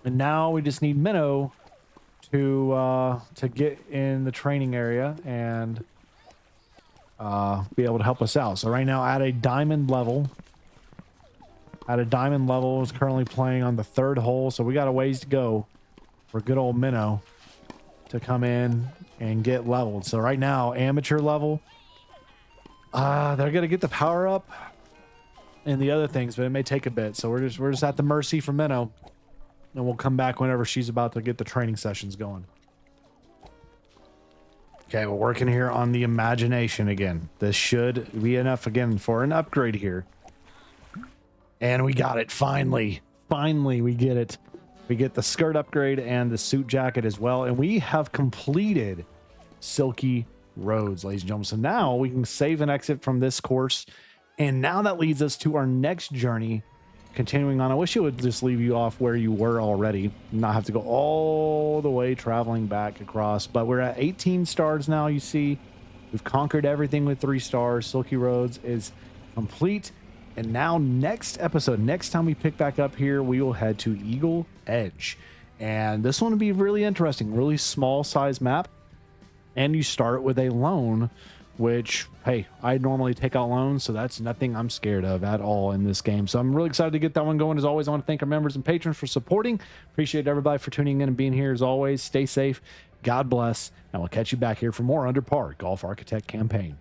And now we just need Minnow to get in the training area and be able to help us out. So right now at a diamond level, is currently playing on the 3rd hole. So we got a ways to go for good old Minnow to come in and get leveled. So right now, amateur level, they're going to get the power up and the other things, but it may take a bit. So we're just at the mercy for Minnow, and we'll come back whenever she's about to get the training sessions going. Okay, we're working here on the imagination again. This should be enough again for an upgrade here. And we got it. Finally, we get it. We get the skirt upgrade and the suit jacket as well. And we have completed Silky Roads, ladies and gentlemen. So now we can save and exit from this course. And now that leads us to our next journey. Continuing on, I wish it would just leave you off where you were already, not have to go all the way traveling back across. But we're at 18 stars now. You see, we've conquered everything with 3 stars. Silky Roads is complete. And now next episode, next time we pick back up here, we will head to Eagle Edge. And this one will be really interesting, really small size map. And you start with a loan, which, hey, I normally take out loans, so that's nothing I'm scared of at all in this game. So I'm really excited to get that one going. As always, I want to thank our members and patrons for supporting. Appreciate everybody for tuning in and being here as always. Stay safe. God bless. And we'll catch you back here for more Under Par Golf Architect campaign.